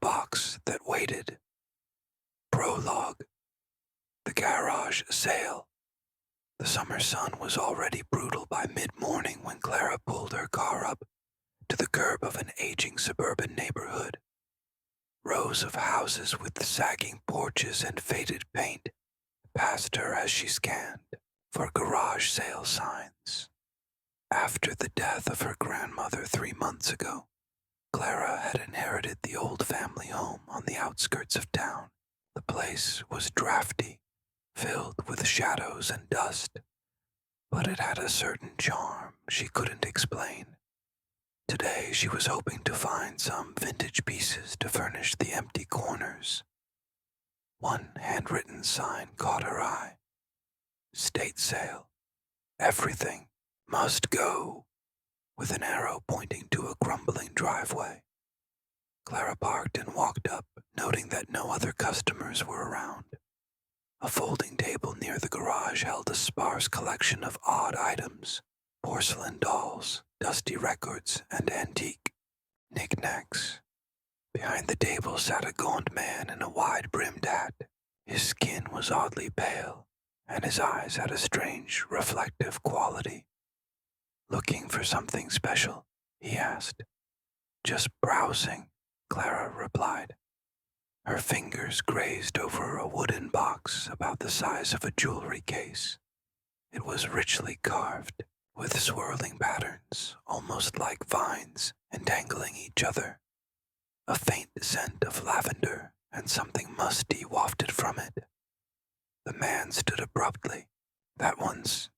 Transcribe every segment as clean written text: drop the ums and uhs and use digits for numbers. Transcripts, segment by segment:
box that waited. Prologue. The garage sale. The summer sun was already brutal by mid-morning when Clara pulled her car up to the curb of an aging suburban neighborhood. Rows of houses with sagging porches and faded paint passed her as she scanned for garage sale signs. After the death of her grandmother 3 months ago, Clara had inherited the old family home on the outskirts of town. The place was drafty, filled with shadows and dust, but it had a certain charm she couldn't explain. Today she was hoping to find some vintage pieces to furnish the empty corners. One handwritten sign caught her eye. State sale. Everything must go, with an arrow pointing to a crumbling driveway. Clara parked and walked up, noting that no other customers were around. A folding table near the garage held a sparse collection of odd items: porcelain dolls, dusty records, and antique knickknacks. Behind the table sat a gaunt man in a wide-brimmed hat. His skin was oddly pale, and his eyes had a strange, reflective quality. "Looking for something special?" he asked. "Just browsing," Clara replied. Her fingers grazed over a wooden box about the size of a jewelry case. It was richly carved, with swirling patterns, almost like vines, entangling each other. A faint scent of lavender and something musty wafted from it. The man stood abruptly. "That one's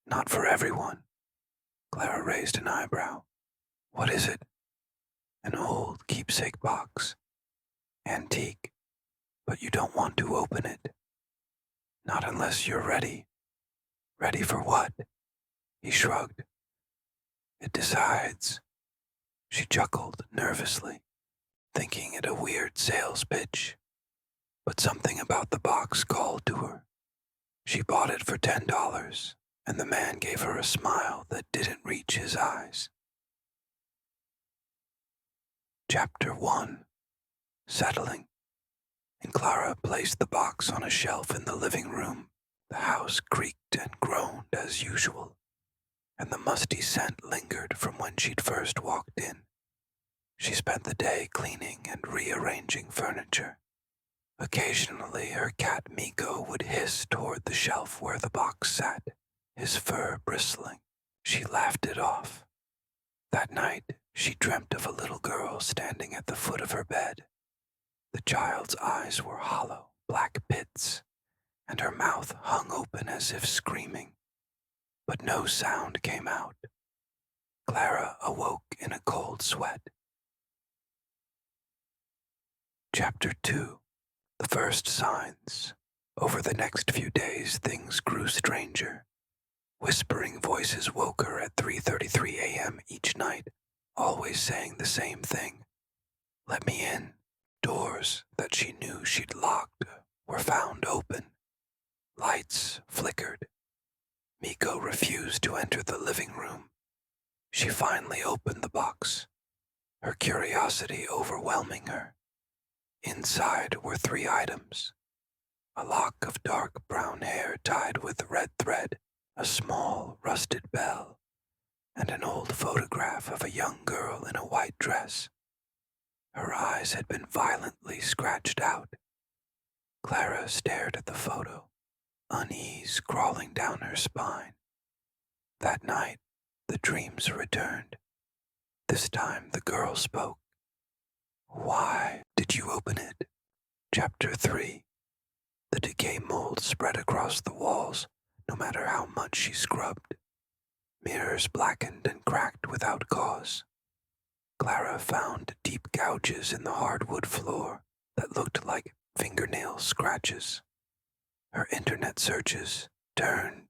not for everyone." Clara raised an eyebrow. "What is it?" "An old keepsake box. Antique. But you don't want to open it." "Not unless you're ready." "Ready for what?" He shrugged. "It decides." She chuckled nervously, thinking it a weird sales pitch. But something about the box called to her. She bought it for $10, and the man gave her a smile that didn't reach his eyes. Chapter 1. Settling. And Clara placed the box on a shelf in the living room. The house creaked and groaned as usual, and the musty scent lingered from when she'd first walked in. She spent the day cleaning and rearranging furniture. Occasionally, her cat Miko would hiss toward the shelf where the box sat, his fur bristling. She laughed it off. That night, she dreamt of a little girl standing at the foot of her bed. The child's eyes were hollow, black pits, and her mouth hung open as if screaming. But no sound came out. Clara awoke in a cold sweat. Chapter 2. The first signs. Over the next few days, things grew stranger. Whispering voices woke her at 3:33 a.m. each night, always saying the same thing. "Let me in." Doors that she knew she'd locked were found open. Lights flickered. Miko refused to enter the living room. She finally opened the box, her curiosity overwhelming her. Inside were 3 items: a lock of dark brown hair tied with red thread, a small rusted bell, and an old photograph of a young girl in a white dress. Her eyes had been violently scratched out. Clara stared at the photo, unease crawling down her spine. That night, the dreams returned. This time the girl spoke. "Why did you open it?" Chapter 3. The decay mold spread across the walls, no matter how much she scrubbed. Mirrors blackened and cracked without cause. Clara found deep gouges in the hardwood floor that looked like fingernail scratches. Her internet searches turned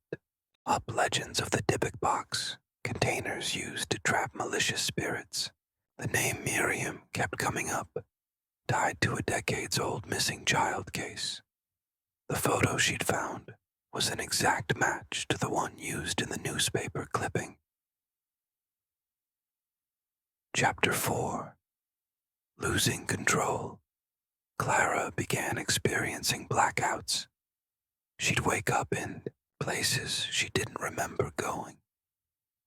up legends of the Dybbuk box, containers used to trap malicious spirits. The name Miriam kept coming up, tied to a decades-old missing child case. The photo she'd found was an exact match to the one used in the newspaper clipping. Chapter 4. Losing control, Clara began experiencing blackouts. She'd wake up in places she didn't remember going.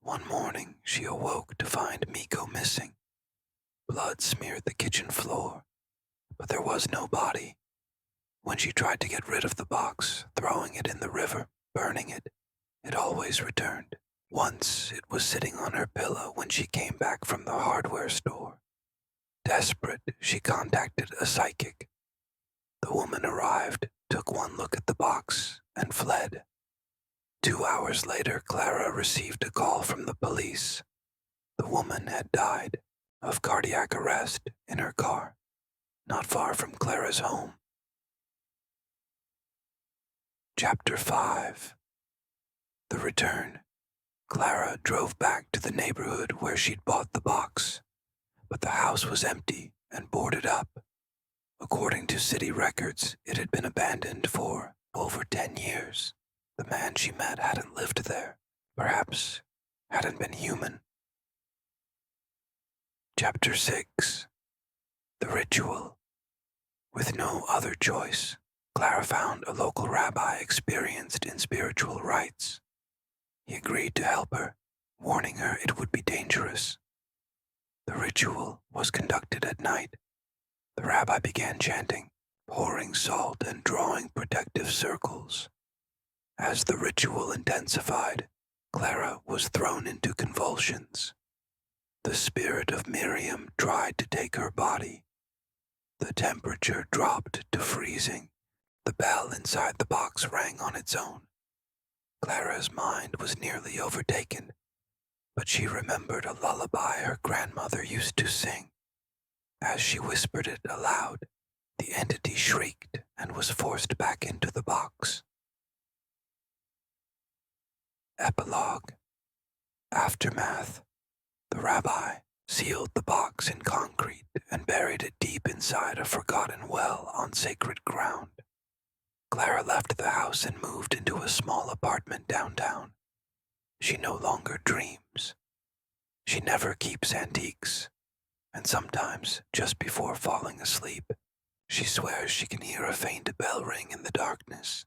One morning, she awoke to find Miko missing. Blood smeared the kitchen floor, but there was no body. When she tried to get rid of the box, throwing it in the river, burning it, it always returned. Once it was sitting on her pillow when she came back from the hardware store. Desperate, she contacted a psychic. The woman arrived, took one look at the box, and fled. 2 hours later, Clara received a call from the police. The woman had died of cardiac arrest in her car, not far from Clara's home. Chapter 5. The Return. Clara drove back to the neighborhood where she'd bought the box, but the house was empty and boarded up. According to city records, it had been abandoned for over 10 years. The man she met hadn't lived there, perhaps hadn't been human. Chapter 6. The Ritual. With no other choice, Clara found a local rabbi experienced in spiritual rites. He agreed to help her, warning her it would be dangerous. The ritual was conducted at night. The rabbi began chanting, pouring salt and drawing protective circles. As the ritual intensified, Clara was thrown into convulsions. The spirit of Miriam tried to take her body. The temperature dropped to freezing. The bell inside the box rang on its own. Clara's mind was nearly overtaken, but she remembered a lullaby her grandmother used to sing. As she whispered it aloud, the entity shrieked and was forced back into the box. Epilogue. Aftermath. The rabbi sealed the box in concrete and buried it deep inside a forgotten well on sacred ground. Clara left the house and moved into a small apartment downtown. She no longer dreams. She never keeps antiques, and sometimes, just before falling asleep, she swears she can hear a faint bell ring in the darkness.